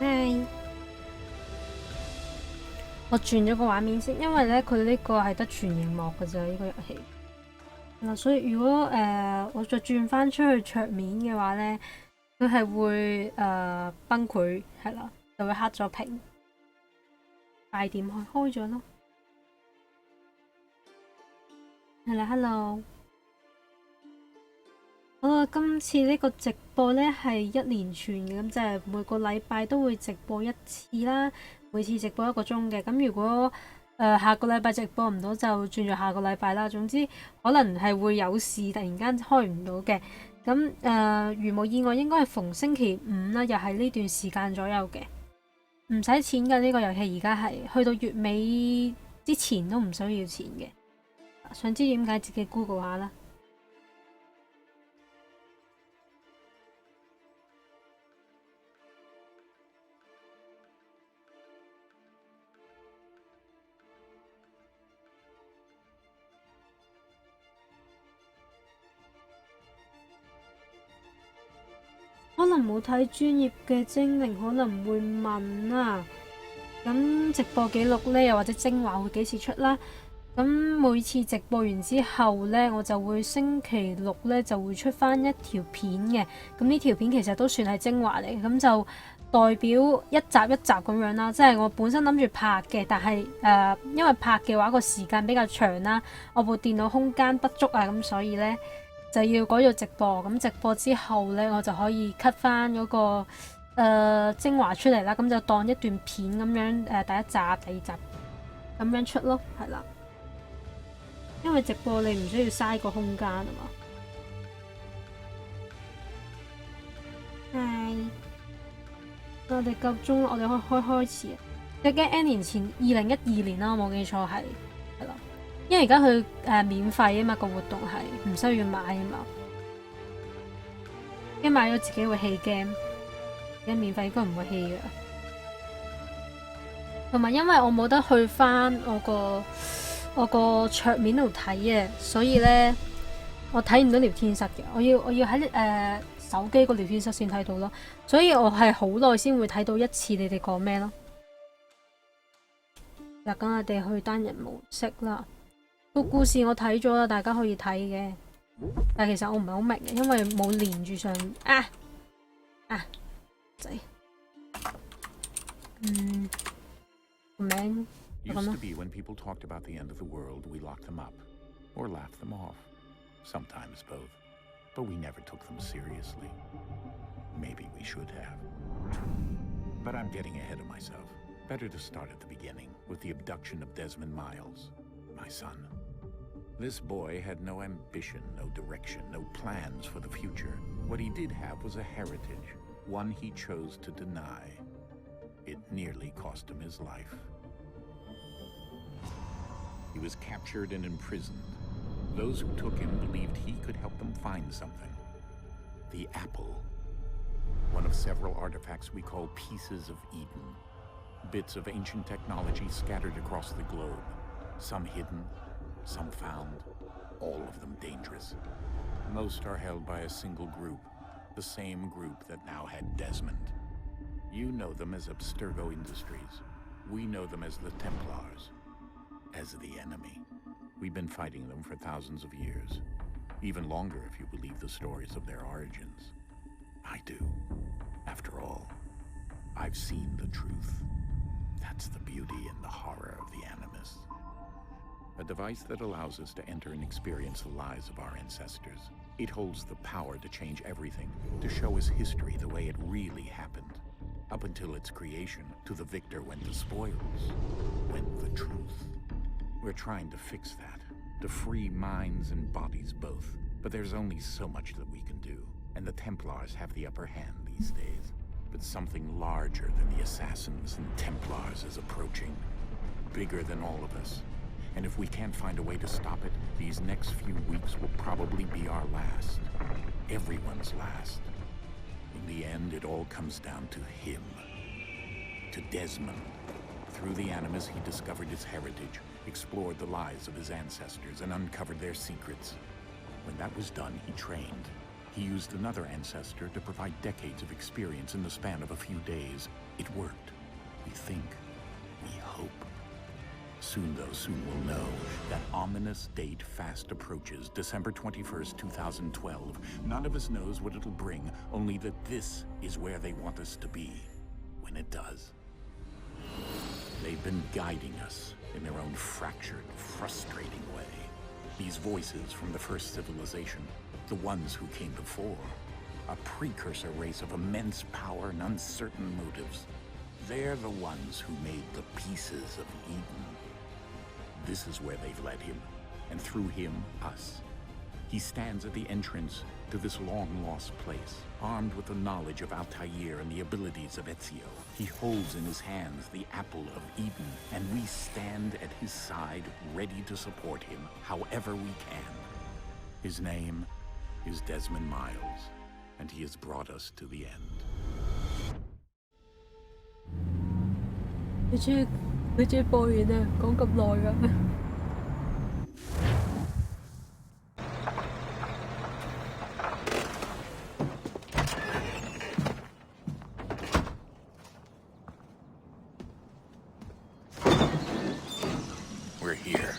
係。我轉咗個畫面先，因為咧佢呢個係得全螢幕嘅啫，呢個遊戲。嗱，所以如果我再轉翻出去桌面嘅話咧，佢係會崩潰，係啦，就會黑咗屏。大點開咗咯。係啦 ，hello。好啦，今次呢個直播咧係一連串嘅，咁就係每個禮拜都會直播一次啦。每次直播1個鐘嘅，咁如果下個禮拜直播唔到就轉咗下個禮拜啦。總之可能係會有事突然間開唔到嘅，咁如無意外應該係逢星期5啦，又係呢段時間左右嘅，唔使錢嘅呢個遊戲，而家係去到月尾之前都唔需要錢嘅。想知點解自己 Google 下啦。可能冇睇專業嘅精靈可能會問啊，咁直播記錄呢，又或者精華會幾時出啦？咁每次直播完之後呢，我就會星期6呢就會出翻一條片嘅。咁呢條片其實都算係精華嚟嘅，咁就代表一集一集咁樣啦。即係我本身諗住拍嘅，但係因為拍嘅話個時間比較長啦，我部電腦空間不足啊，咁所以呢，就要改做直播，咁直播之後呢，我就可以 cut 翻嗰個精華出嚟啦，咁就當一段片咁樣第一集、第二集咁樣出咯，係啦。因為直播你唔需要嘥個空間啊嘛。係，我哋夠鐘啦，我哋可以開始。最驚 N 年前2012年啦，我冇記錯係啦。因為而家佢免費啊嘛，個活動係唔需要買啊嘛，一買咗自己會棄 game， 而家免費應該唔會棄嘅。同埋因為我冇得去翻我個桌面度睇嘅，所以咧我睇唔到聊天室嘅，我要喺手機個聊天室先睇到咯，所以我係好耐先會睇到一次你哋講咩咯。嗱，咁我哋去單人模式啦。個故事我睇咗啦，大家可以睇嘅。但其實我唔係好明嘅，因為冇連住上仔。個名就咁咯。Used to be when people talked about the end of the world, we locked them up or laughed them off. Sometimes both, but we never took them seriously. Maybe we should have. But I'm getting ahead of myself. Better to start at the beginning with the abduction of Desmond Miles, my son. This boy had no ambition, no direction, no plans for the future. What he did have was a heritage, one he chose to deny. It nearly cost him his life. He was captured and imprisoned. Those who took him believed he could help them find something. The apple. One of several artifacts we call pieces of Eden. Bits of ancient technology scattered across the globe. Some hidden, some found, all of them dangerous. Most are held by a single group, the same group that now had Desmond. You know them as Abstergo Industries. We know them as the Templars, as the enemy. We've been fighting them for thousands of years, even longer if you believe the stories of their origins. I do. After all, I've seen the truth. That's the beauty and the horror of the Animus. A device that allows us to enter and experience the lives of our ancestors. It holds the power to change everything, to show us history the way it really happened. Up until its creation, to the victor went the spoils, went the truth. We're trying to fix that, to free minds and bodies both. But there's only so much that we can do, and the Templars have the upper hand these days. But something larger than the Assassins and Templars is approaching, bigger than all of us. And if we can't find a way to stop it, these next few weeks will probably be our last. Everyone's last. In the end, it all comes down to him. To Desmond. Through the Animus, he discovered his heritage, explored the lives of his ancestors, and uncovered their secrets. When that was done, he trained. He used another ancestor to provide decades of experience in the span of a few days. It worked. We think. We hope. Soon, though, soon we'll know that ominous date fast approaches, December 21st, 2012. None of us knows what it'll bring, only that this is where they want us to be when it does. They've been guiding us in their own fractured, frustrating way. These voices from the first civilization, the ones who came before, a precursor race of immense power and uncertain motives. They're the ones who made the pieces of Eden. This is where they've led him, and through him, us. He stands at the entrance to this long-lost place, armed with the knowledge of Altair and the abilities of Ezio. He holds in his hands the apple of Eden, and we stand at his side, ready to support him however we can. His name is Desmond Miles, and he has brought us to the end. 佢終於播完啦，講咁耐㗎。We're here.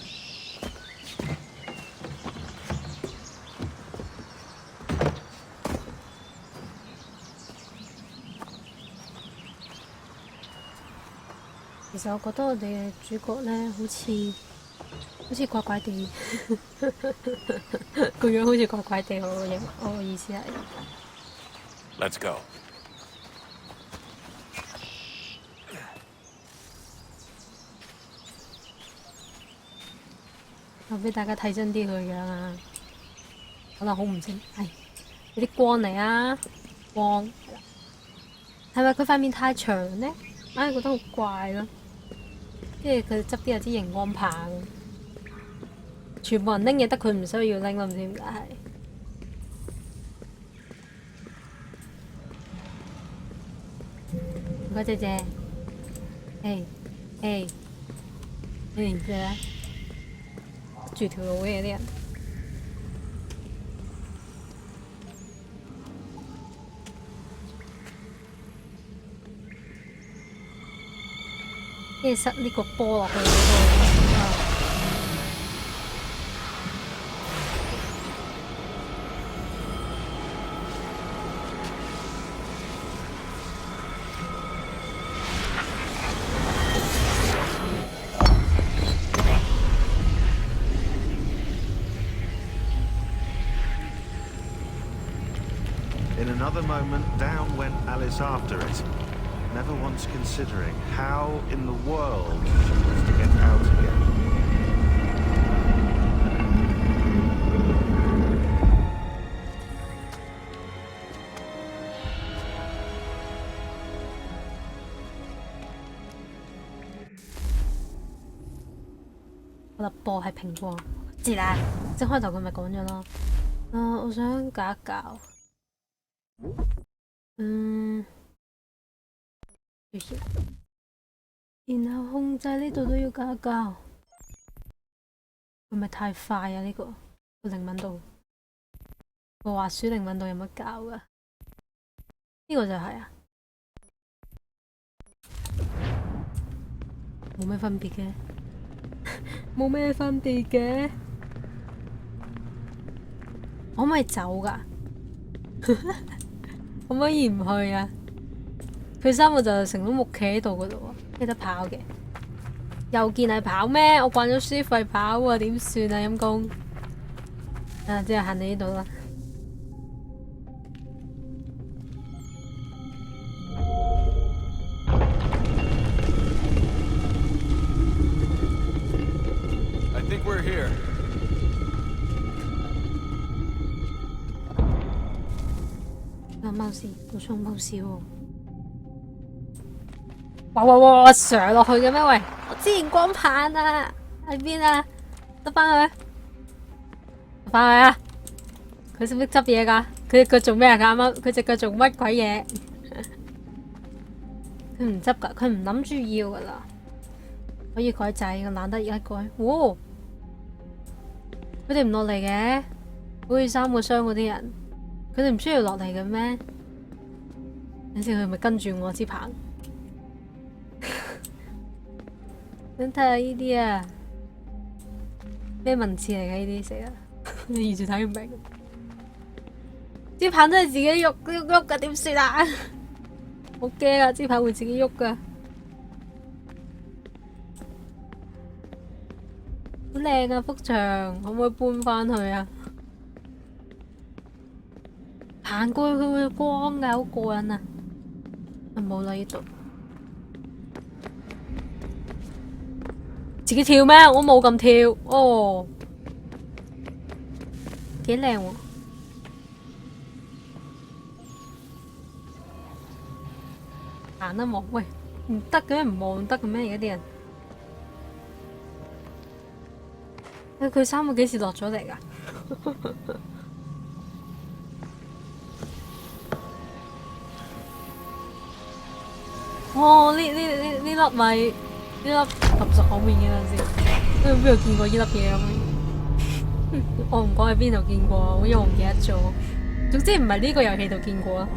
其實我覺得我哋嘅主角咧，好似怪怪地，個樣好似怪怪地。我嘅意思係。Let's go. 我俾大家睇真啲佢嘅樣啊，可能好唔清，係有啲光嚟啊，光係咪佢塊面太長咧？硬係覺得好怪咯。跟住佢側邊有支熒光棒，全部人拎嘢得佢唔需要拎咯，唔知點解係。唔該姐姐，姐，住條路嘅啲人。跟住塞呢個波落去嗰個。In another moment, down went Alice after it, never once considering how in the world she was to get out again.我粒波係蘋果，知啦。即係開頭佢咪講咗咯。我想搞一搞。然後控制呢度都要搞一搞，係咪太快啊？呢個個靈敏度，個滑鼠靈敏度有乜搞㗎？呢個就係啊，冇咩分別嘅，冇咩分別嘅，可唔可以走㗎？可唔可以唔去啊？佢三個就成咗木企喺度嗰度喎，記得跑嘅。又見係跑咩？我慣咗書費跑喎，點算啊？陰公。即係行你呢度啦。I think we're here. 冇事，好彩冇事喎。哇！上落去嘅咩？喂，我支熒光棒啊，喺邊啊？得返去，得返去啊！佢識唔識執嘢㗎？佢隻腳做咩啊？啱啱佢隻腳做乜鬼嘢？佢唔執㗎，佢唔諗住要㗎啦。可以改掣，我懶得而家改。哇！佢哋唔落嚟嘅，好似3個箱嗰啲人。佢哋唔需要落嚟嘅咩？等陣佢咪跟住我支棒，想睇下呢啲啊，咩文字嚟嘅呢啲死啦，你完全睇唔明。支棒真係自己喐㗎，點算啊？好驚啊！支棒會自己喐㗎，好靚啊！幅牆可唔可以搬返去啊？行過去佢會光㗎，好過癮啊！冇啦呢度。自己跳咩？我冇咁跳哦，幾靚喎！行得望，喂，唔得嘅咩？唔望得嘅咩？而家啲人，佢衫會幾時落咗嚟㗎？哦，呢粒咪呢粒金屬口面嘅陣時，邊度見過呢粒嘢咁？我唔講喺邊度見過，因為我唔記得咗。總之唔係呢個遊戲度見過啊。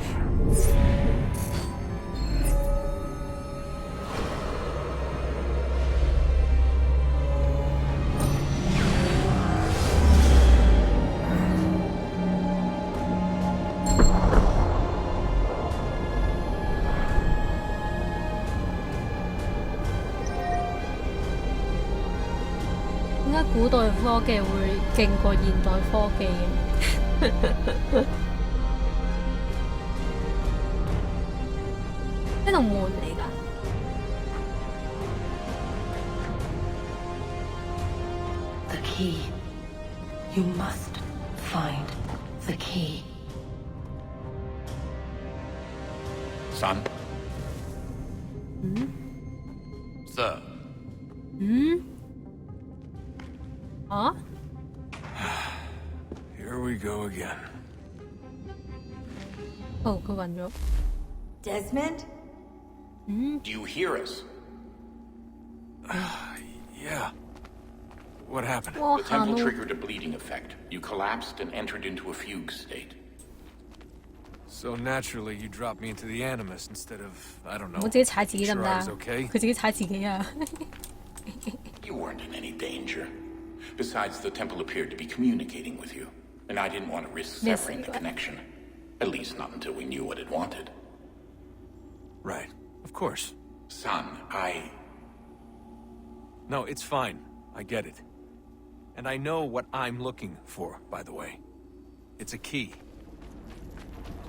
古代科技會勁過現代科技嘅，呢度門嚟㗎。The key. You must find the key. Son? Sir? Huh? Here we go again. Oh,佢暈咗。Desmond? Do you hear us? Yeah. What happened? Oh, The temple triggered a bleeding effect. You collapsed and entered into a fugue state. So naturally, you dropped me into the Animus instead of, I don't know. 我自己踩自己得唔 Sure 得 I 啊？ was okay? 佢自己踩自己啊！ You weren't in any danger. Besides, the temple appeared to be communicating with you, and I didn't want to risk Yes, severing the right. connection. At least not until we knew what it wanted. Right. Of course. Son, No, it's fine. I get it. And I know what I'm looking for, by the way. It's a key.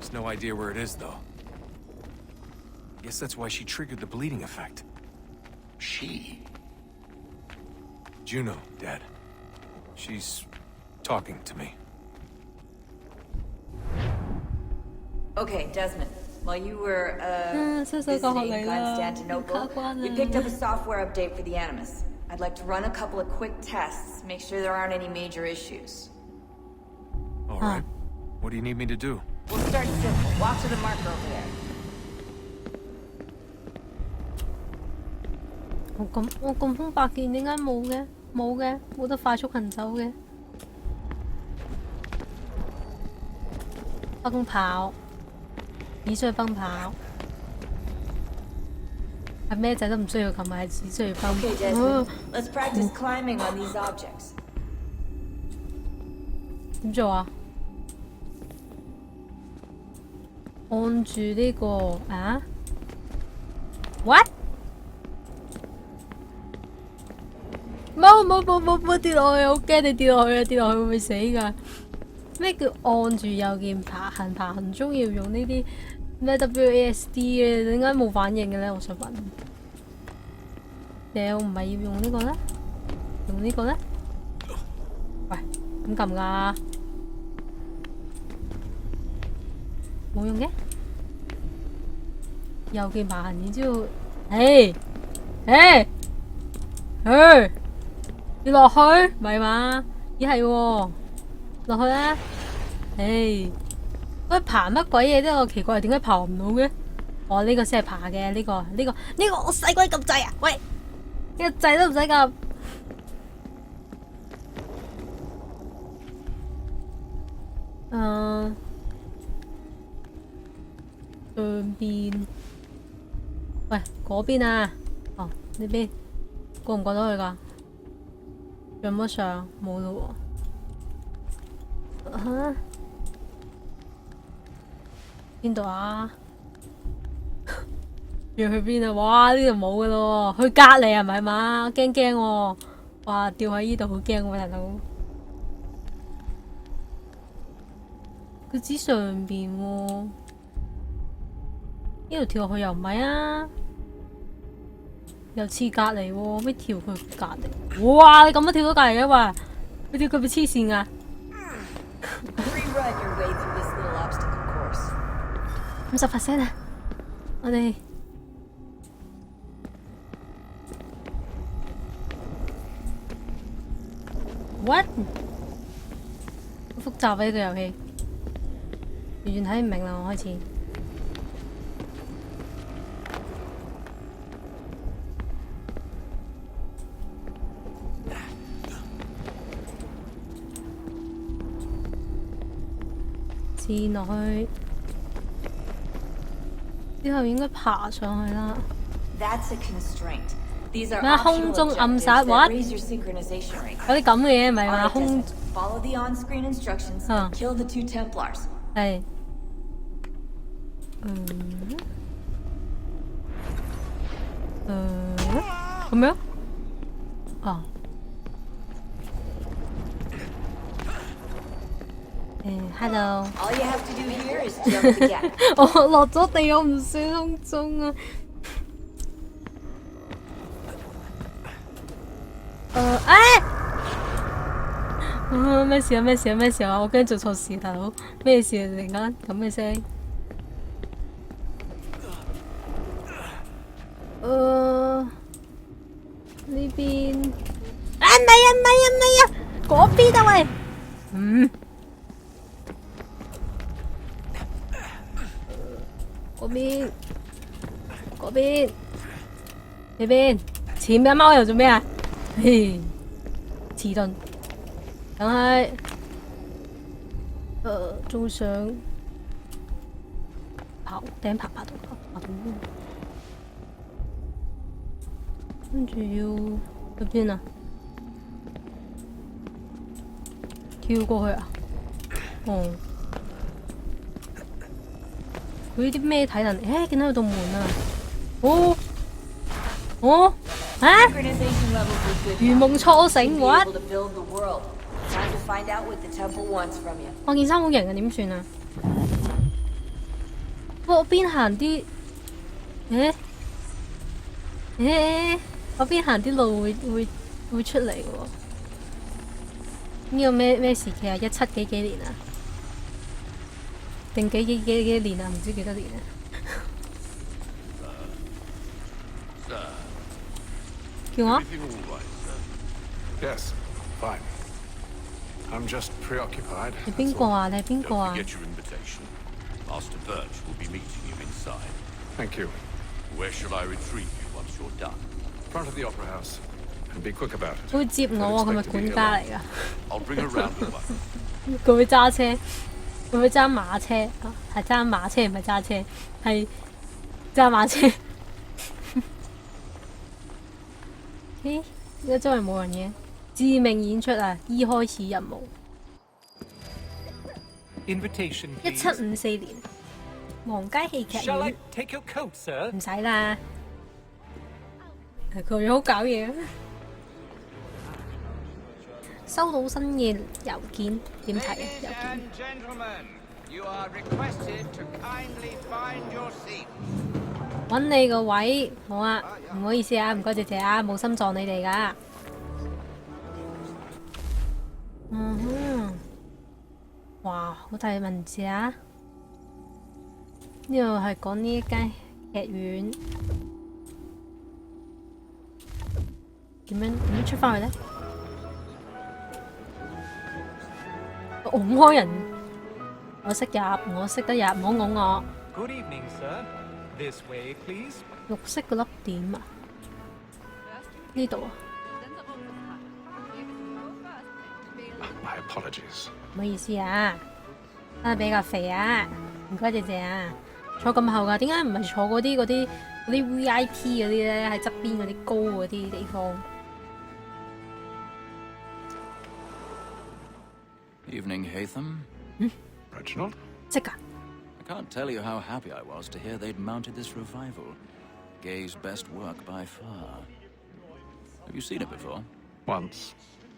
Just no idea where it is, though. Guess that's why she triggered the bleeding effect. She? Juno, Dad. She's talking to me. Okay, Desmond. While you were, 收手教學 visiting 嚟啦，卡 Constantinople, 關 we 啊！ picked up a software update for the Animus. I'd like to run a couple of quick tests, make sure there aren't any major issues. All right. What do you need me to do? We'll start simple. Walk to the marker over there. 我咁空白鍵點解冇嘅？冇嘅，冇得快速行走嘅。奔跑，只需要奔跑，係咩仔都唔需要撳，係只需要奔 Okay, 跑。 Desmond. Let's practice climbing on these objects. 點做啊？按住呢個啊 ？What？冇跌落去，好驚你跌落去啊！跌落去會唔會死㗎？咩叫按住右鍵爬行中要用呢啲咩 WASD 嘅？點解冇反應嘅咧？我想問。唔係要用呢個咧？用呢個咧？喂，點撳㗎？冇用嘅。右鍵爬行，然之後，要落去咪嘛？咦係喎，落去啦！喂，爬乜鬼嘢啫？我奇怪點解爬唔到嘅？哦，呢個先係爬嘅，呢個我使鬼咁滯啊！喂，呢個掣都唔使撳。上邊，喂嗰邊啊，哦呢邊。過唔過到去㗎？有冇上？冇咯喎。嚇？邊度啊？要去邊啊？哇！呢度冇㗎咯喎，去隔離係咪嘛？驚驚喎！哇！掉喺呢度好驚喎，大佬。佢指上邊喎，呢度跳落去又唔係啊，又似隔離喎，咩跳佢隔離？哇！你咁都跳到隔離嘅話，你跳佢咪黐線㗎？50% 啊！我哋what？ 好複雜啊！呢個遊戲。完全睇唔明啦，我開始。箭落去，之後應該爬上去啦。咩空中暗殺 what？ 有啲咁嘅嘢咪話空？係。咁樣？哦。hello。我落咗地，我唔算空中啊。咩事啊？咩事啊？咩事啊？我驚做錯事，大佬。咩事啊？突然間咁嘅聲。呢邊啊唔係啊唔係啊唔係啊，嗰邊啊喂，嗰邊嗰邊呢邊前面貓又做咩啊？嘿，遲鈍，梗係仲想跑頂爬到跟住要去邊啊？跳過去啊？哦，佢呢啲咩體能？見到有道門啊！如夢初醒 what？ 我件衫好型啊，點算啊？我邊行啲？我邊行啲路會出嚟喎？呢個咩時期啊？17幾年啊？定幾年啊？唔知幾多年啊？叫我？Yes, fine. I'm just preoccupied. 你邊個啊？你係邊個啊 Master Birch will be meeting you inside. Thank you. Where shall I retrieve you once you're done? Front of the opera house. And be quick about it. 佢會接我啊！佢咪管家嚟㗎。I'll bring a round of one. 佢會揸車，佢會揸馬車啊，係揸馬車唔係揸車，係揸馬車。咦？而家周圍冇人嘅，致命演出啊！E 開始任務。1754年，皇家戲劇院。唔使啦，佢好搞嘢。收到新嘅郵件，點睇啊？郵件。揾你個位，好啊，唔好意思啊，唔該謝謝啊，冇心撞你哋㗎。哇，好大文字啊！呢度係講呢一間劇院，點樣出翻去咧？我唔開人，我識入，我識得入，唔好拱我。Good evening, sir. This way, please. 綠色嗰粒點啊？呢度啊？ My apologies. 唔好意思啊，真係比較肥啊，唔該謝謝啊。坐咁後㗎，點解唔係坐嗰啲VIP 嗰啲咧？喺側邊嗰啲高嗰啲地方， Evening, Hatham. Reginald? 即㗎 I can't tell you how happy I was to hear they'd mounted this revival. Gay's best work by far. Have you seen it before? Once.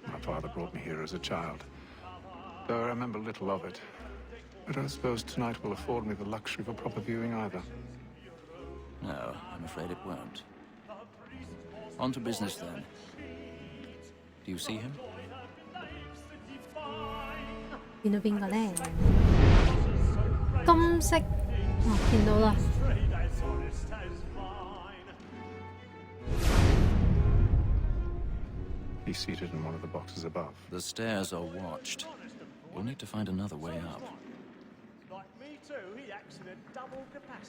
My father brought me here as a child. Though I remember little of it. I don't suppose tonight will afford me the luxury of a proper viewing either. No, I'm afraid it won't. On to business then. Do you see him? 見到邊個咧？金色，見到啦。He's seated in one of the boxes above. The stairs are watched. You'll need to find another way up.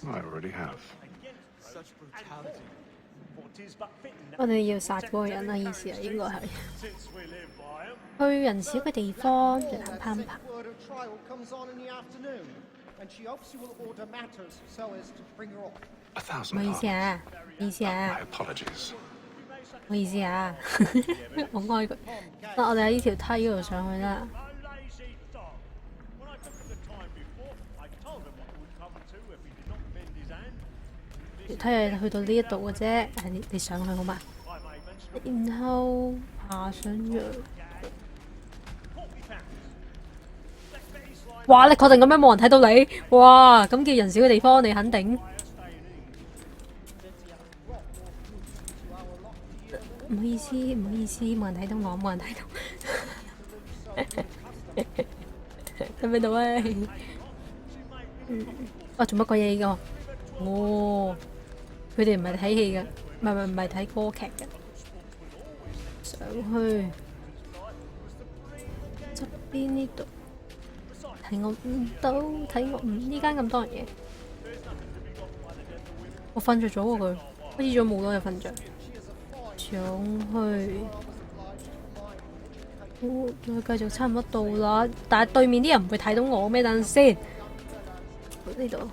I already have. 我哋要殺嗰個人啦，意思係應該係去人少嘅地方進行攀爬。唔好意思啊，意思啊， My apologies. 唔好意思啊，我開佢。我哋喺呢條梯嗰度上去啦。條梯係去到呢一度嘅啫，你上去好嘛？然後爬上去。哇！你確定咁樣冇人睇到你？哇！咁叫人少嘅地方，你肯定？唔好意思，唔好意思，冇人睇到我，冇人睇到。睇唔睇到啊？哇！做乜鬼嘢呢個？哦，佢哋唔係睇戲嘅，唔係睇歌劇嘅。上去側邊呢度。睇我唔到，睇我唔呢間咁多人嘅，我瞓着咗喎佢，好似咗冇多就瞓着。上去，再繼續差唔多到啦，但係對面啲人唔會睇到我咩？等陣先，呢度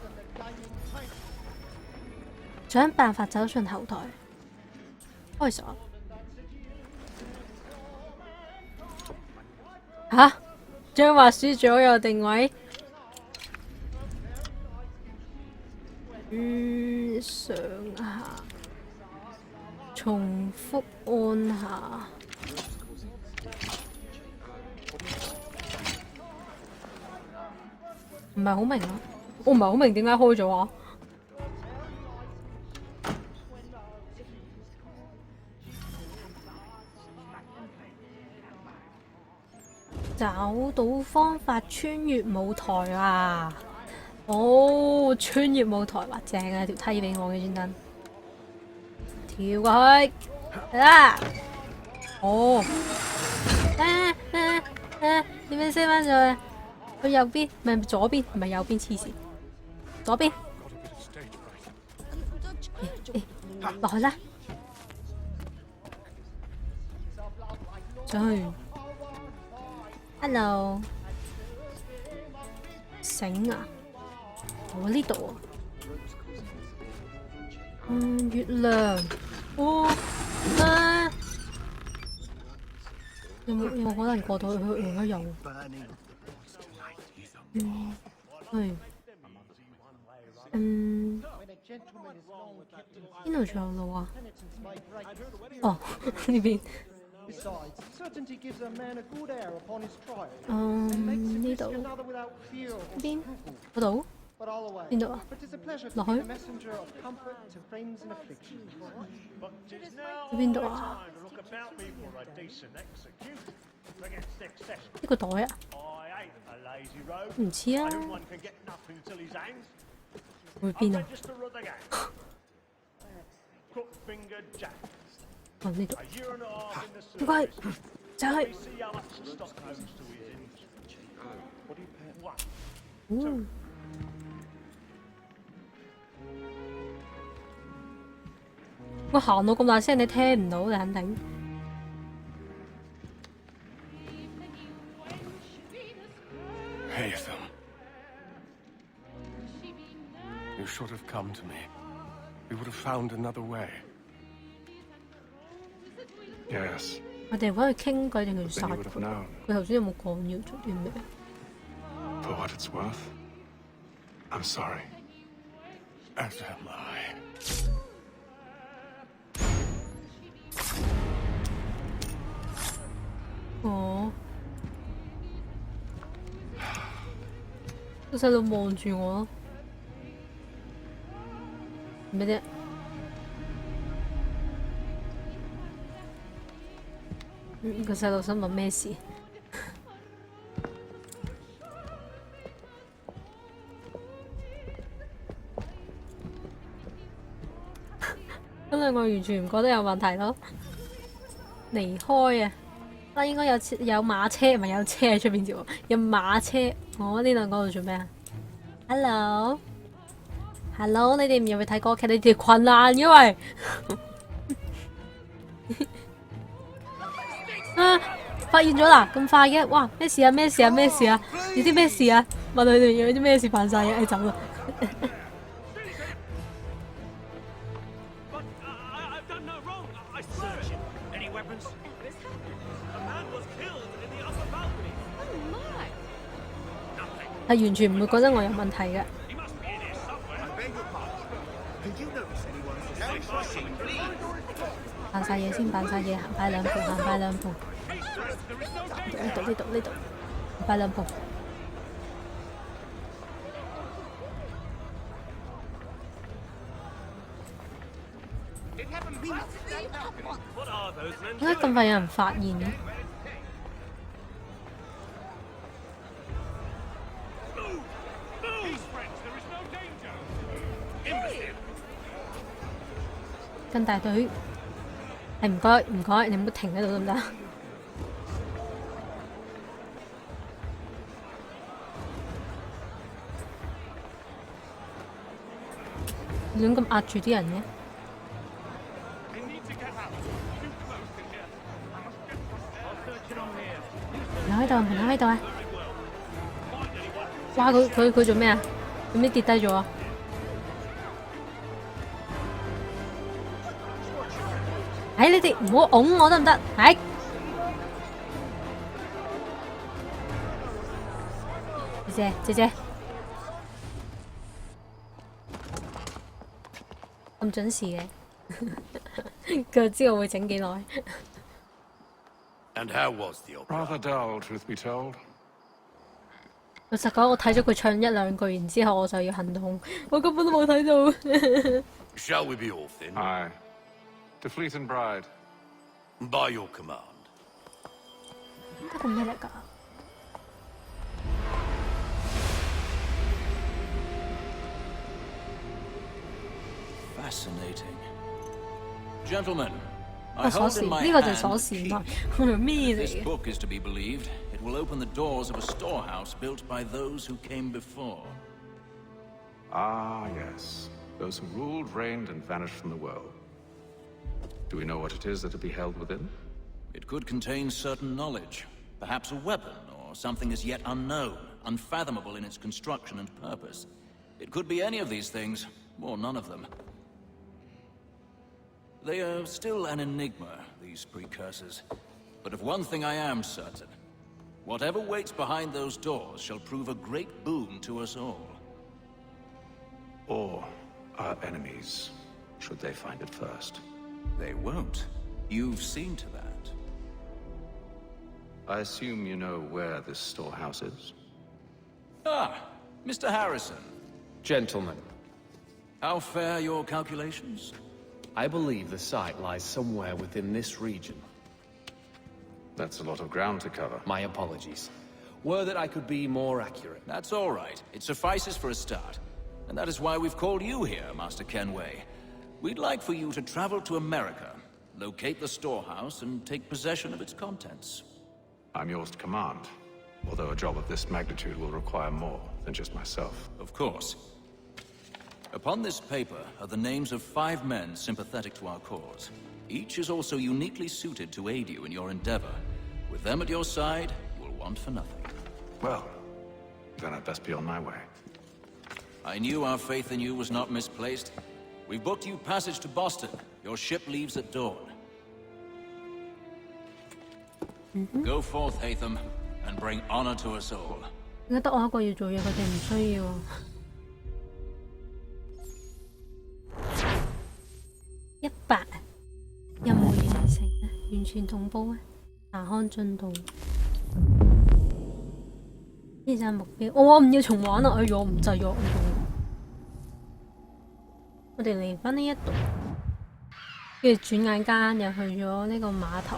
想辦法走上後台，開鎖嚇。將滑鼠左右定位，上下重複按下，唔係好明啊！我唔係好明點解開咗啊！找到方法穿越舞台啊！哦，穿越舞台哇，正啊！條梯俾我嘅專登，跳過去，係啦！哦，點樣升翻上去？去右邊，唔係左邊，唔係右邊，黐線，左邊。落去啦！上去。Hello， 繩啊！我呢度啊，月亮，哦，有冇可能過到去游？邊度仲有路啊？哦，呢邊。呢度邊嗰度邊度啊？落去邊度啊？呢個袋啊？唔似啊！去邊啊？哦，呢度唔該，走去。我行到咁大聲，你聽唔到，你肯定。Hatham, you should have come to me. We would have found another way. Yes, 我哋揾佢傾偈定係 Then 殺 you would have 佢？ known. 佢頭先有冇講要做啲咩？ For what it's worth, I'm sorry. As am I. 哦，個細路望住我咯，咩啫？個細路想問咩事？咁兩個完全唔覺得有問題咯。離開啊！啦，應該有馬車，唔係有車喺出邊啫喎，有馬車。我呢兩個度做咩啊 ？Hello，Hello， 你哋唔入去睇歌劇，你哋困難因為啊，發現咗啦，咁快嘅，哇！咩事啊？咩事啊？咩事啊？有啲咩事啊？問佢哋有啲咩事辦晒嘅，走啦！係完全唔會覺得我有問題嘅。扮晒嘢先，扮晒嘢，行快兩步，行快兩步。呢度，行快兩步。點解咁快有人發現嘅？跟大隊，係唔該，你唔好停喺度得唔得？亂咁壓住啲人嘅。留喺度，留喺度啊！哇！佢做咩啊？做咩跌低咗啊？哎，你哋唔好拱我得唔得？哎，姐姐，咁準時嘅，佢知我會整幾耐。And how was the opera? Rather dull, truth be told. 老實講，我睇咗佢唱一兩句，然之後我就要行動，我根本都冇睇到。Shall we be off then? Aye. To Fleet and Bride. By your command. 呢個咩嚟㗎？ Fascinating. Gentlemen, 個 I 鎖 hold in 匙， my 呢個就係 hand 鎖 a 匙 key. 嘛？我用咩 If 嚟 this 嘅？ book is to be believed, it will open the doors of a storehouse built by those who came before. Ah, yes. Those who ruled, reigned, and vanished from the world. Do we know what it is that will be held within? It could contain certain knowledge, perhaps a weapon, or something as yet unknown, unfathomable in its construction and purpose. It could be any of these things, or none of them. They are still an enigma, these precursors. But of one thing I am certain. Whatever waits behind those doors shall prove a great boon to us all. Or our enemies, should they find it first. They won't. You've seen to that. I assume you know where this storehouse is? Ah, Mr. Harrison. Gentlemen, How fare your calculations? I believe the site lies somewhere within this region. That's a lot of ground to cover. My apologies. Were that I could be more accurate. That's all right. It suffices for a start. And that is why we've called you here, Master Kenway. We'd like for you to travel to America, locate the storehouse, and take possession of its contents. I'm yours to command, although a job of this magnitude will require more than just myself. Of course. Upon this paper are the names of 5 men sympathetic to our cause. Each is also uniquely suited to aid you in your endeavor. With them at your side, you will want for nothing. Well, then I'd best be on my way. I knew our faith in you was not misplaced. We've booked you passage to Boston. Your ship leaves at dawn. Go forth, Hatham, and bring honor to us all. 點解得我一個要做嘢，佢哋唔需要？100任務完成啊！完全同步啊！查看進度。呢就係目標。我唔要重玩啦！哎呀，我唔制咗，我哋嚟返呢一度，跟住轉眼間又去咗呢個碼頭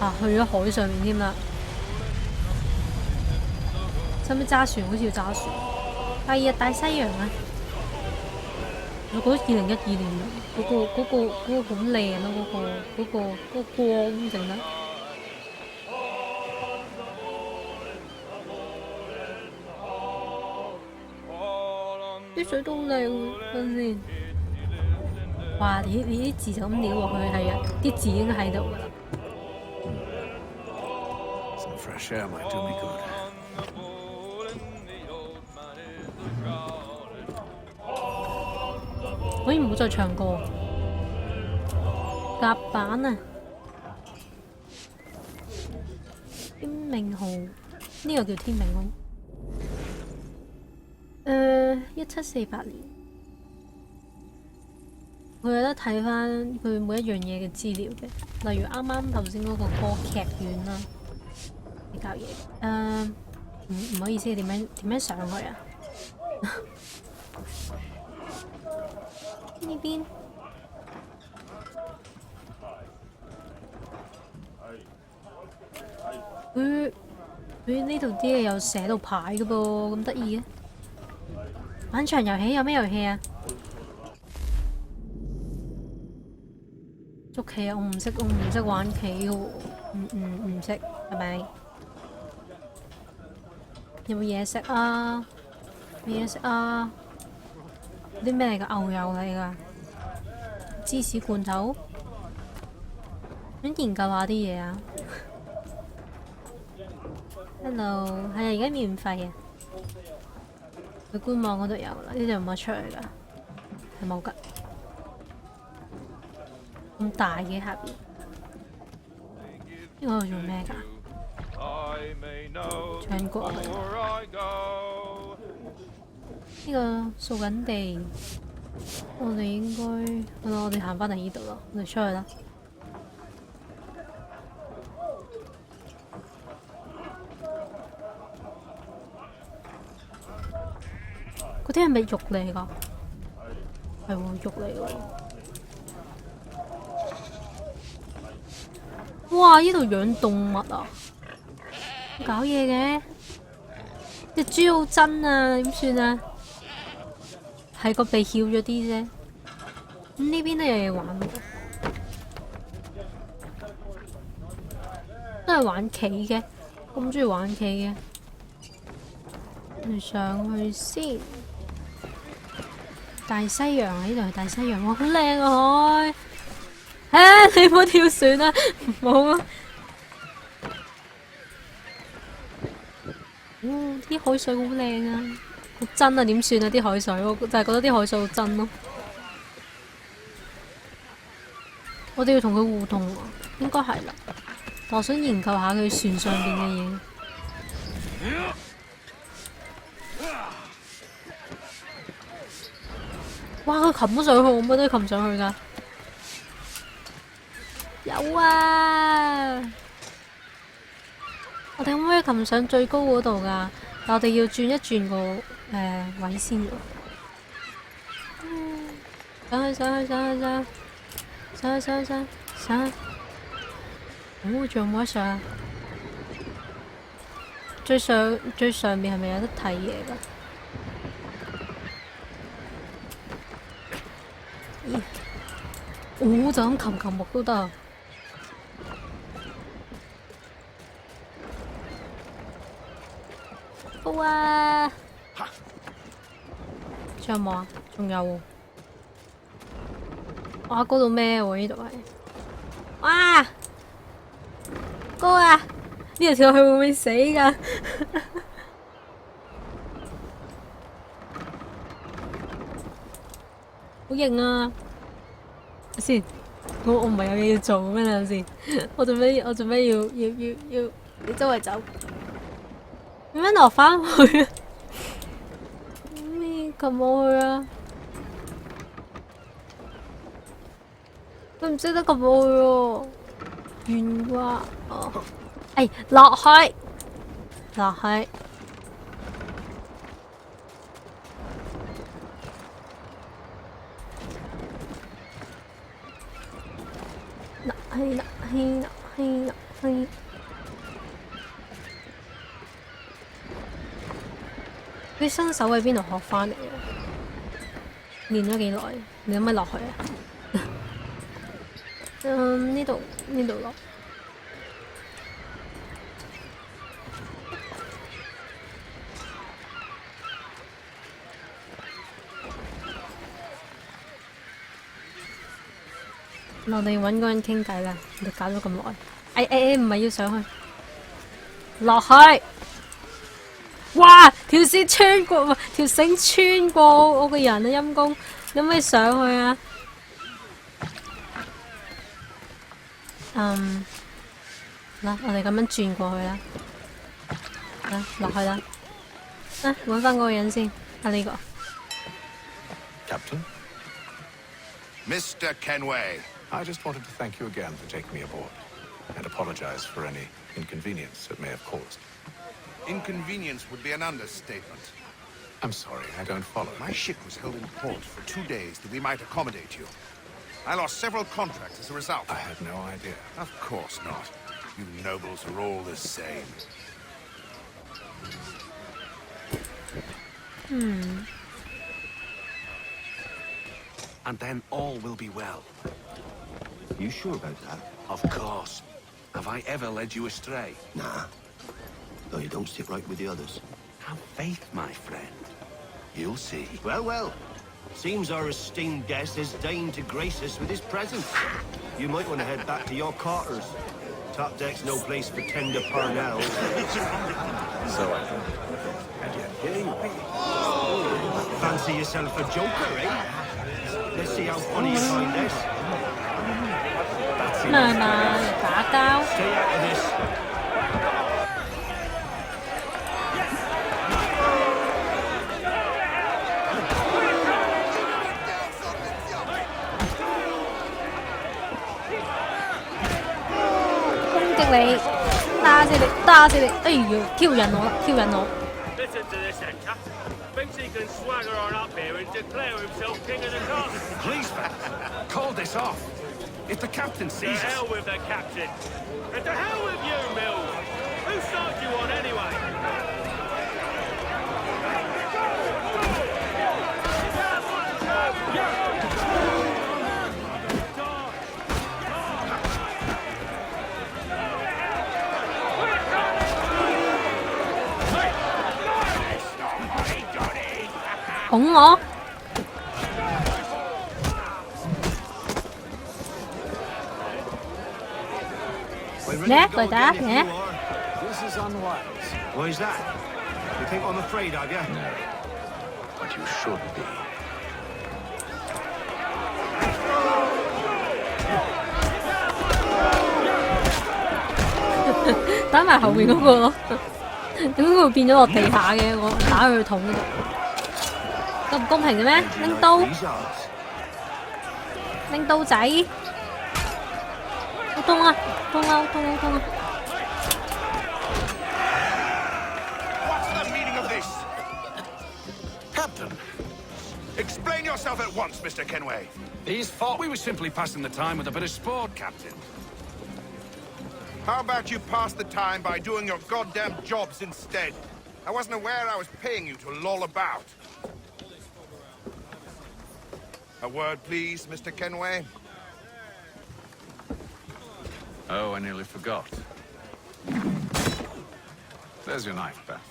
啊！去咗海上面添啦。使唔使揸船？好似要揸船。係啊，大西洋啊！我覺得2012年嗰個好靚咯，嗰個光整得。啲水都好靚喎，等陣先。哇！你啲字就咁撩落去，係啊，啲字已經喺度㗎啦。Some fresh air might do me good. 可以唔好再唱歌。甲板啊！天命號，呢個叫天命號。1748年，佢有得睇翻佢每一樣嘢嘅資料嘅，例如啱啱頭先嗰個歌劇院啦，比較嘢。唔好意思，點樣上去啊？呢邊佢呢度啲嘢有寫到牌嘅噃，咁得意嘅。玩場遊戲有咩遊戲啊？捉棋啊！我唔識玩棋嘅喎，唔識，係咪？有冇嘢食啊？冇嘢食啊？啲咩嚟㗎？牛油嚟㗎？芝士罐頭？想研究下啲嘢啊 ！Hello， 係啊，而家免費啊！佢官網嗰度有啦，呢度有冇出嚟㗎？係冇㗎。咁大嘅下邊，呢個做咩㗎？唱歌啊！呢個掃緊地，我哋應該，我哋行返嚟呢度咯，我哋出去啦。嗰啲係咪肉嚟㗎？係喎，肉嚟喎。哇！呢度養動物啊，搞嘢嘅，隻豬好真啊，點算啊？係個鼻翹咗啲啫。呢邊都有嘢玩喎，都係玩棋嘅，咁中意玩棋嘅。你上去先。大西洋啊！呢度係大西洋，哇，好靚啊海！你唔好跳船啊！唔好啊！啲海水好靚啊，好真啊！點算啊？啲海水，我就係覺得啲海水好真咯。我哋要同佢互動啊，應該係啦。但我想研究下佢船上邊嘅嘢。哇！佢擒咗上去，我乜都擒上去㗎。有啊！我哋可唔可以擒上最高嗰度㗎？但我哋要轉一轉個位先喎。上去！哦，仲有冇得上啊？最上面係咪有得睇嘢㗎？咦？就咁擒木都得。好啊！仲有冇啊？仲有喎！哇，高到咩喎？呢度係哇高啊！呢度跳落去會唔會死㗎？好型啊！先我唔係有嘢要做咩？等陣先，我做咩要你周圍走？點樣落翻去啊？咩撳我去啊？佢唔識得撳我去喎，遠啩哦。哎，落去，落去。係。啲新手喺邊度學翻嚟嘅？練咗幾耐？你可唔可以落去啊？呢度落。我哋揾個人傾偈啦，你搞咗咁耐。唔係要上去，落去。哇！條線穿過，條繩穿過我個人啊！陰公，你可唔可以上去啊？嗱，我哋咁樣轉過去啦。落去啦。揾翻嗰個人先。呢個。Captain? Mr. Kenway. I just wanted to thank you again for taking me aboard, and apologize for any inconvenience it may have caused. Inconvenience would be an understatement. I'm sorry, I don't follow. My ship was held in port for 2 days that we might accommodate you. I lost several contracts as a result. I had no idea. Of course not. You nobles are all the same. And then all will be well. You sure about that? Of course. Have I ever led you astray? Nah. Though you don't sit right with the others. Have faith, my friend. You'll see. Well, well. Seems our esteemed guest has deigned to grace us with his presence. You might want to head back to your quarters. Top deck's no place for tender parnells. So I think. And yet here you are. Fancy yourself a joker, eh? Let's see how funny you find this. Stay out of this. 你，打死你！哎呦，挑釁我啦，挑釁我！ Listen to this, Hector. Thinks he can swagger on up here and declare himself king of the castle. Please, man, call this off. If the captain To sees us... hell with the captain. And to hell with you, Mills. Who started you on anyway? Ủng我。Nè, rồi đá nè. This is unwise. Why is that? You think I'm afraid of you? No, but you should be. Đá埋後面嗰個咯，點解會變咗落地下嘅？我打佢桶嗰度，咁唔公平嘅咩？拎刀，拎刀仔，好痛啊！痛啊！痛啊！痛啊！ What's the meaning of this? Captain, explain yourself at once, Mr. Kenway. His fault. We were simply passing the time with a bit of sport, Captain. How about you pass the time by doing your goddamn jobs instead? I wasn't aware I was paying you to loll about. A word, please, Mr. Kenway. Oh, I nearly forgot. There's your knife, Beth.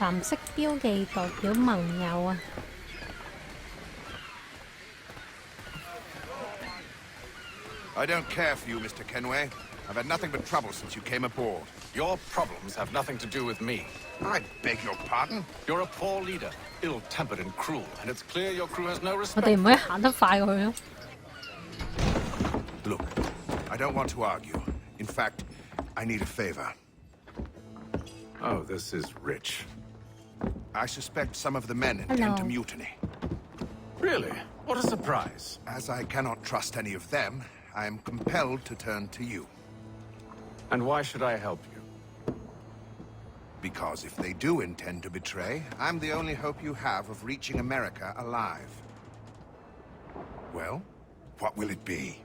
藍色標記代表盟友啊！ I don't care for you, Mr. Kenway. I've had nothing but trouble since you came aboard. Your problems have nothing to do with me. I beg your pardon? You're a poor leader, ill-tempered and cruel, and it's clear your crew has no 我 respect. 哋唔可以行得快過去咯。 Look, I don't want to argue. In fact, I need a favor. Oh, this is rich. I suspect some of the men intend to mutiny. Really? What a surprise. As I cannot trust any of them, I am compelled to turn to you. And why should I help you? Because if they do intend to betray, I'm the only hope you have of reaching America alive. Well, what will it be?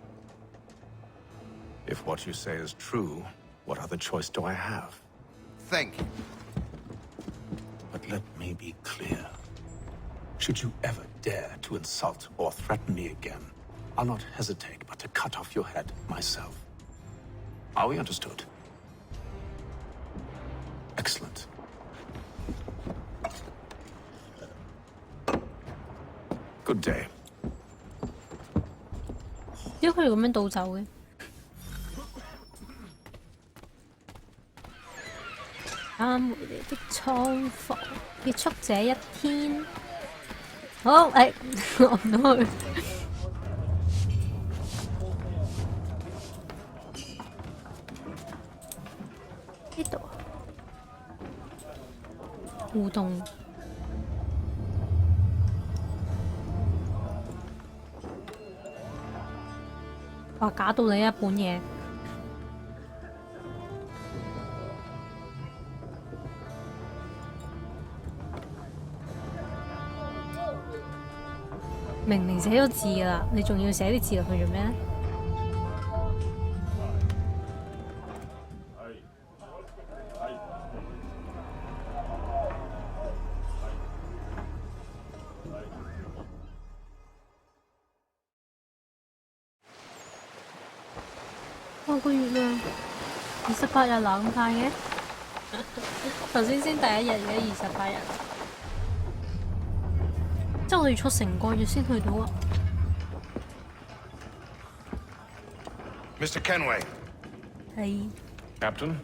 If what you say is true, what other choice do I have? Thank you. But let me be clear. Should you ever dare to insult or threaten me again, I'll not hesitate but to cut off your head myself. Are we understood? Excellent. Good day. 點解佢哋咁樣倒走嘅？返回你的倉房，結束這一天。好，落唔到去。呢度啊，互動。哇！假到你一本嘢。明明寫咗字啦，你仲要寫啲字落去做咩呢？個月啦，28日啦，咁快嘅？頭先先第一日，而家28日，即係我哋要出成個月先去到啊！ Mr. Kenway. 係。Captain?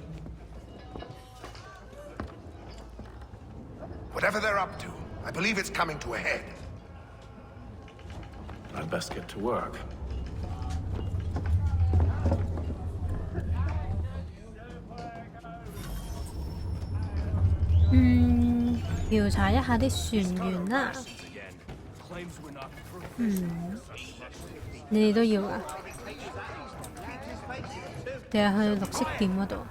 Whatever they're up to, I believe it's coming to a head. I'd best get to work. 調查一下啲船員啦。你哋都要啊？定係去綠色店嗰度？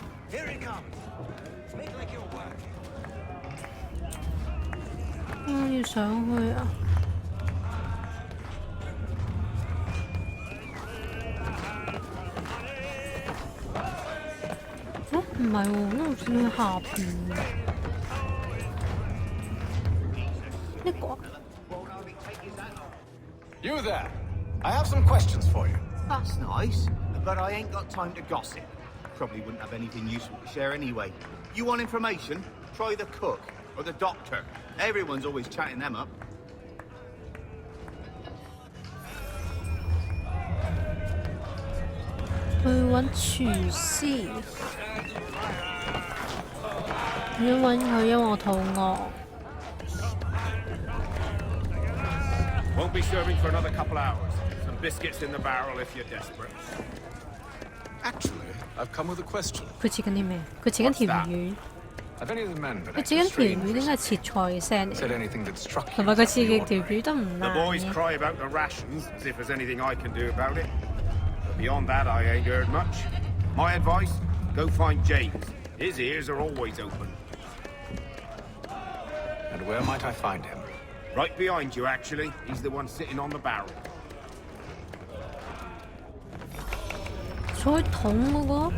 要上去啊！唔係喎，嗰度算喺下邊。呢個。You there? I have some questions for you. That's nice, but I ain't got time to gossip. Probably wouldn't have anything useful to share anyway. You want information? Try the cook or the doctor. Everyone's always chatting them up. 去揾廚師，我要揾佢，因為我肚餓。 Won't be serving for another couple hours. Some biscuits in the barrel if you're desperate. Actually, I've come with a question. 佢切緊啲咩？佢切緊條魚。Have any of the men been 佢切緊條魚，點解係切菜嘅聲嚟？ said anything that struck you? 同埋佢切嘅條魚都唔爛 The boys 嘅。 cry about the rations as if there's anything I can do about it. But beyond that, I ain't heard much. My advice: go find James. His ears are always open. And where might I find him? Right behind you, actually. He's the one sitting on the barrel. 菜桶嗰個，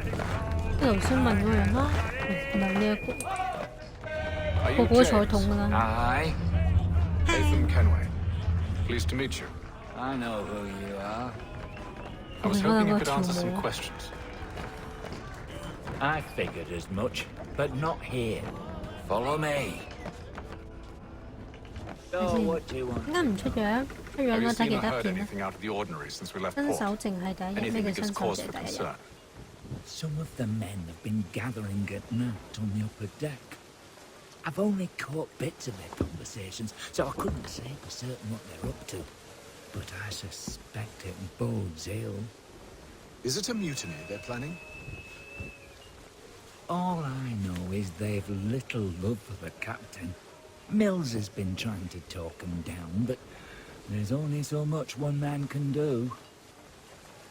你頭先問嗰個人啦，唔係呢一個，個個都菜桶㗎啦。Aye. Nathan Kenway. Pleased to meet you. I know who you are. I was hoping you could answer some questions. I figured as much, but not here. Follow me. what do you want? 點解唔出樣？出樣我睇其他 heard 片啦。 anything out of the ordinary since we left 新 port? 手淨係第一日， Anything 咩 that 叫 gives 新手 cause 淨 for 係第一日？ concern? Some of the men have been gathering at night on the upper deck. I've only caught bits of their conversations, so I couldn't say for certain what they're up to. But I suspect it bodes ill. Is it a mutiny they're planning? All I know is they've little love for the captain. Mills has been trying to talk him down, but there's only so much one man can do.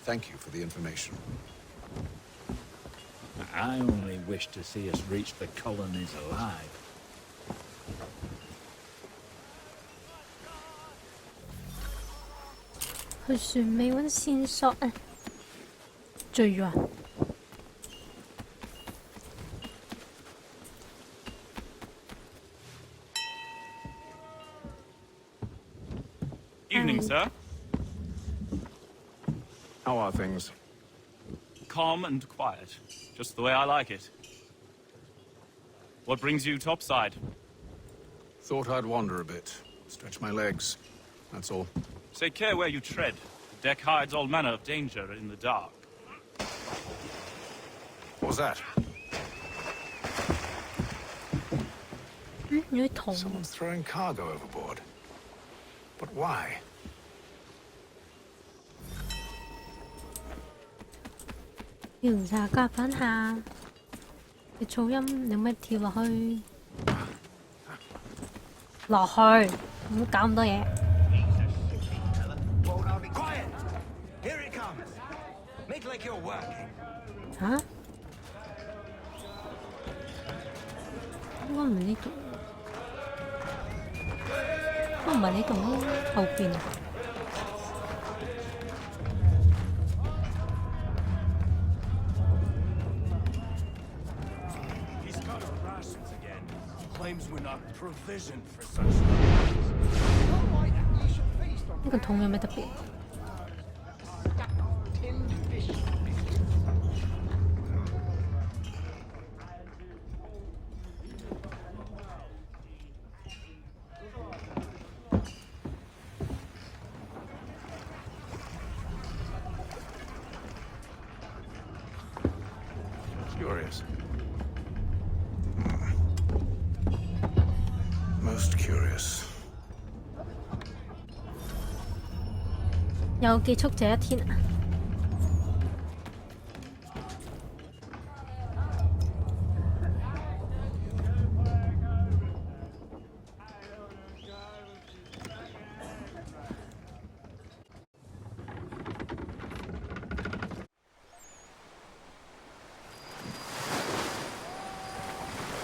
Thank you for the information. I only wish to see us reach the colonies alive. 去船尾揾線索啊！醉咗啊！ Evening, sir. How are things? Calm and quiet. Just the way I like it. What brings you topside? Thought I'd wander a bit. Stretch my legs. That's all. Take care where you tread. The deck hides all manner of danger in the dark. What was that? 有啲桶。 Someone's throwing cargo overboard. But why? 調查甲板下嘅噪音，有咩跳落去？落去，唔好搞咁多嘢。 Quiet! Here it comes. Make like you're working. 嚇？應該唔呢度，都唔係呢度咯，後邊啊。 Claims we're not provisioned for such. 呢個桶有咩特別？ Curious. Most curious. 又結束這一天啊！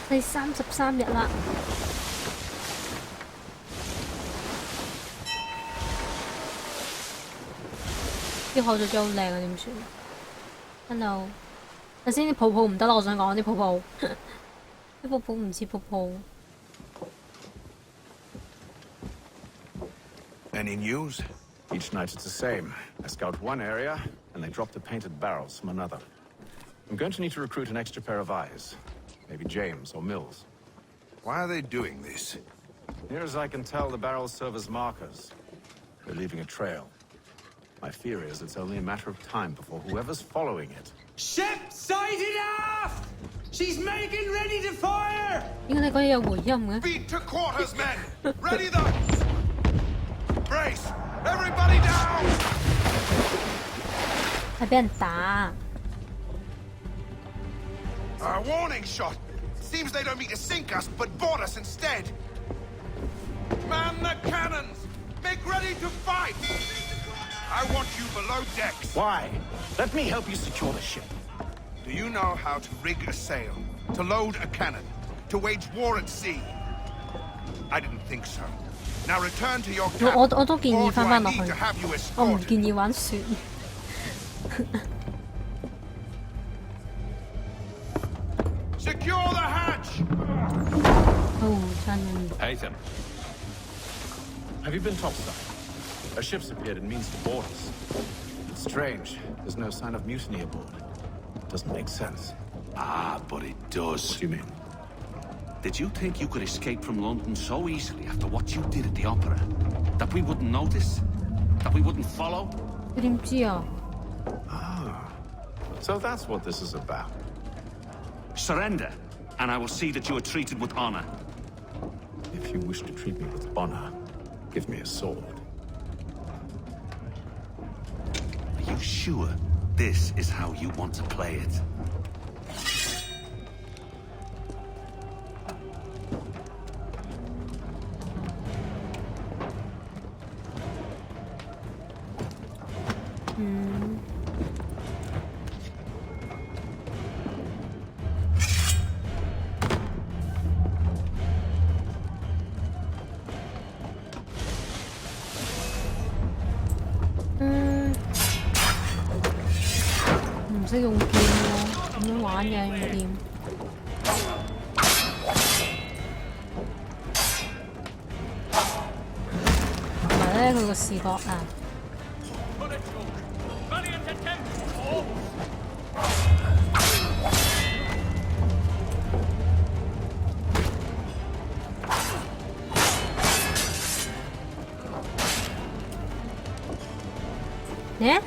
第33日啦。 啲海藻真係好靚啊！點算 ？Hello， 頭先啲泡泡唔得啦，我想講啲泡泡，啲泡泡唔似泡泡。 Any news? Each night it's the same. I scout one area, and they drop the painted barrels from another. I'm going to need to recruit an extra pair of eyes. Maybe James or Mills. Why are they doing this? Near as I can tell, the barrels serve as markers. They're leaving a trail. My fear is it's only a matter of time before whoever's following it. Ship sighted aft! She's making ready to fire! 點解你嗰啲有回音嘅？ Beat to quarters, men! Ready the... Brace! Everybody down! 係俾人打。 A warning shot! Seems they don't mean to sink us, but board us instead! Man the cannons! Make ready to fight! I want you below decks. Why? Let me help you secure the ship. Do you know how to rig a sail? To load a cannon? To wage war at sea? I didn't think so. Now return to your camp. 我都建議翻返落去， Or do I need to have you 我唔 escorted? 建議玩船。Secure the hatch! 哦，真係。 Haytham. Have you been topside? A ship's appeared and means to board us. It's strange. There's no sign of mutiny aboard. Doesn't make sense. Ah, but it does. What do you mean? Did you think you could escape from London so easily after what you did at the opera? That we wouldn't notice? That we wouldn't follow? 佢點知啊？ So that's what this is about. Surrender, and I will see that you are treated with honor. If you wish to treat me with honor, give me a sword. Are you sure this is how you want to play it?唔識用劍喎，咁樣玩嘅用劍。同埋咧，佢個視覺啊。欸？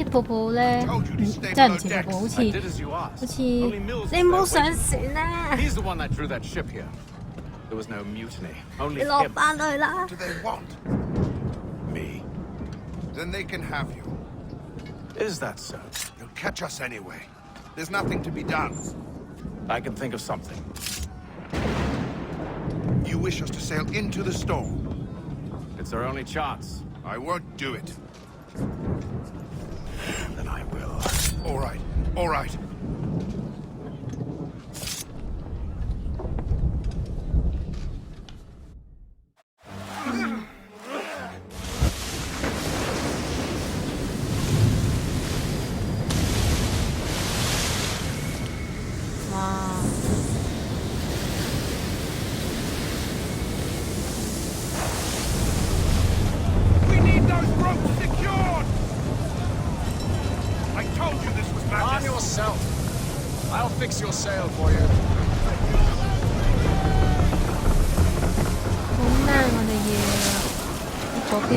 瀑布咧，真係唔似瀑布，好似你唔好上船啦！你落翻去啦！ Do they want me? Then they can have you. Is that so? You'll catch us anyway. There's nothing to be done. I can think of something. You wish us to sail into the storm? It's our only chance. I won't do it. Then I will. All right, all right. We need those ropes secured! I told you this was madness! Arm yourself! I'll fix your sail for you. 好啦，我哋要嗰邊。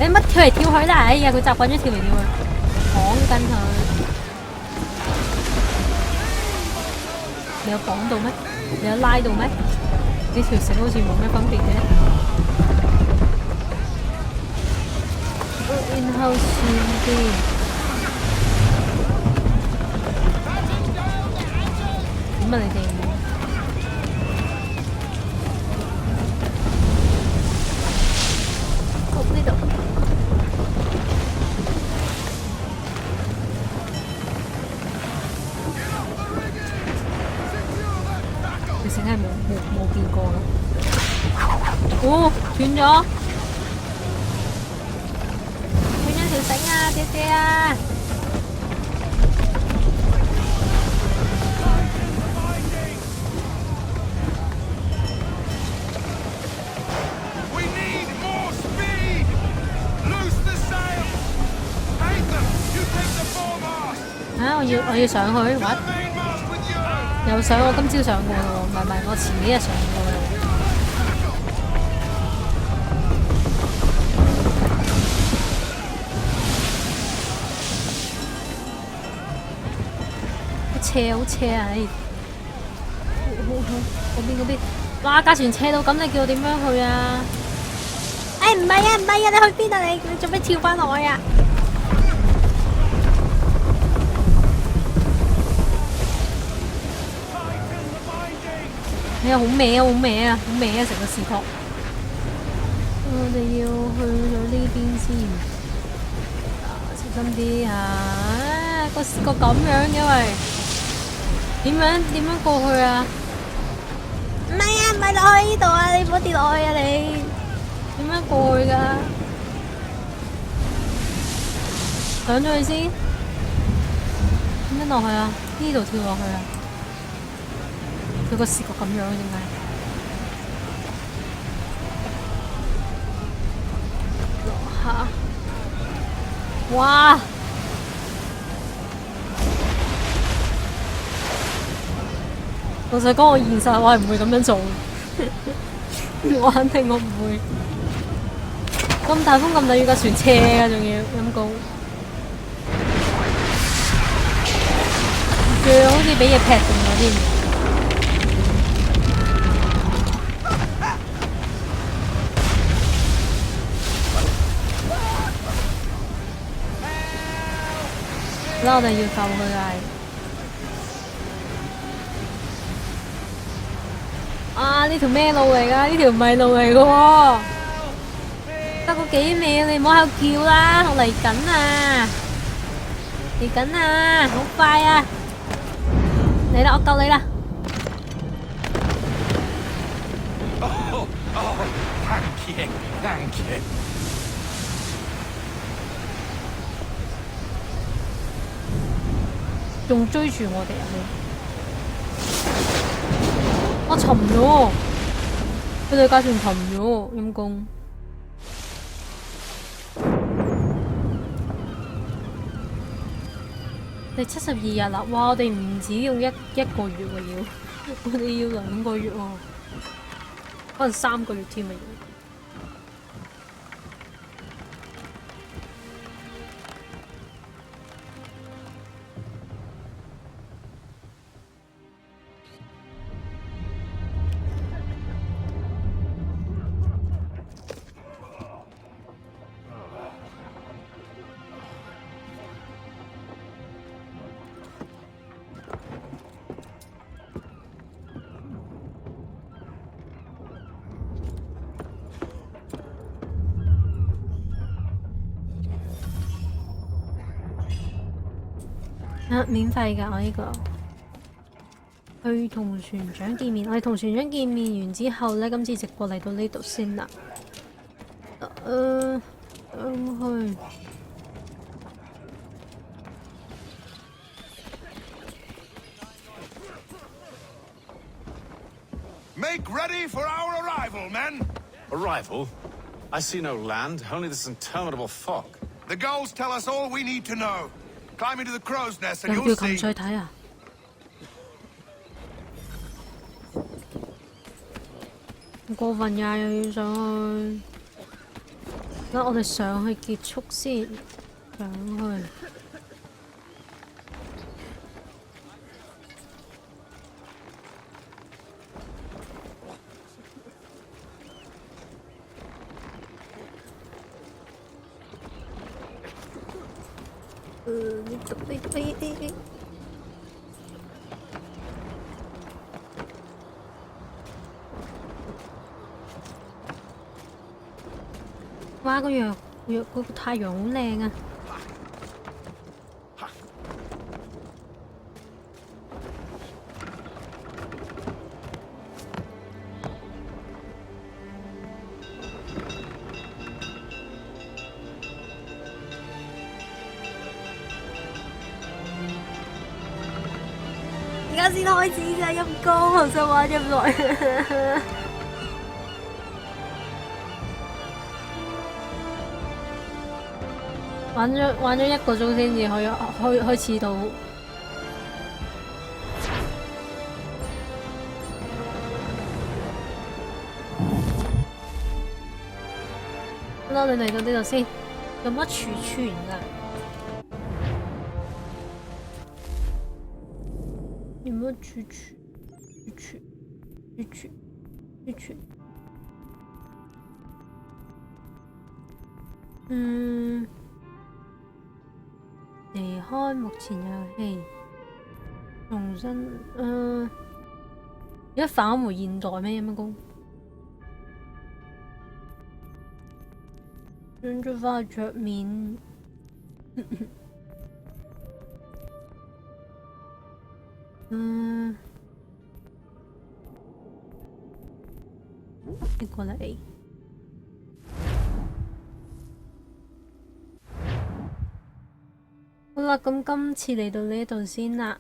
你乜跳嚟跳去啦？哎呀，佢習慣咗跳嚟跳去，綁緊佢。你有綁到咩？你有拉到咩？呢條繩好似冇咩分別嘅。然後船邊。點啊你哋？ 呢度，條繩係冇變過咯。哦，斷咗條繩啊，姐姐啊！ 我要上去，what？ 又上，我今朝上過咯，唔係，我前幾日上過咯。好斜啊！你，嗰邊，哇！架船斜到咁，你叫我點樣去啊？哎，唔係啊，你去邊啊？你做咩跳翻落去啊？ 係啊，好歪啊！成個視覺。我哋要去咗呢邊先，小心啲啊！個咁樣嘅喂，點樣過去啊？唔係落去呢度啊！你唔好跌落去啊！你點樣過去㗎？上咗去先，點樣落去啊？呢度跳落去啊？佢個視覺咁樣定係？落下，哇！老實講，我現實我係唔會咁樣做，我肯定我唔會。咁大風咁大雨架船斜啊，仲要陰公，腳好似俾嘢劈中咗添。啦，我哋要救佢係。啊！呢條咩路嚟㗎？呢條唔係路嚟㗎喎。得個幾秒，你唔好喺度叫啦！我嚟緊啊！嚟緊啊！好快啊！嚟啦，我救你啦！ Thank you, thank you. 仲追住我哋啊！我沉咗，佢哋架船沉咗，陰公。第72日啦，哇！我哋唔止用一個月喎，要我哋要2個月喎，可能3個月添啊！免費㗎，我呢個去同船長見面。我哋同船長見面完之後呢，今次直播嚟到呢度先啦。去。Make ready for our arrival, men! Arrival? I see no land, only this interminable fog. The gulls tell us all we need to know. Climb into the crow's nest and 又 you'll 叫擒 see. 再睇啊！過分呀，又要上去。嗱，我哋上去結束先，上去。哇！個太陽好靚啊！而家先開始㗎，陰公，好想玩咁耐。玩咗1個鐘先至可以開始到。好啦，你嚟到呢度先，有乜儲存㗎？有乜儲存？離開目前遊戲，重新而家返回現代咩？乜工？轉咗返去桌面。呢個嚟。好啦，咁今次嚟到呢度先啦，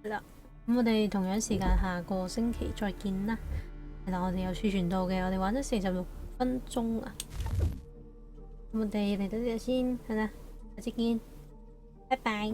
係啦，咁我哋同樣時間下個星期再見啦。係啦，我哋有儲存到嘅，我哋玩咗46分鐘啊。咁我哋嚟到呢度先，係啦，下次見，拜拜。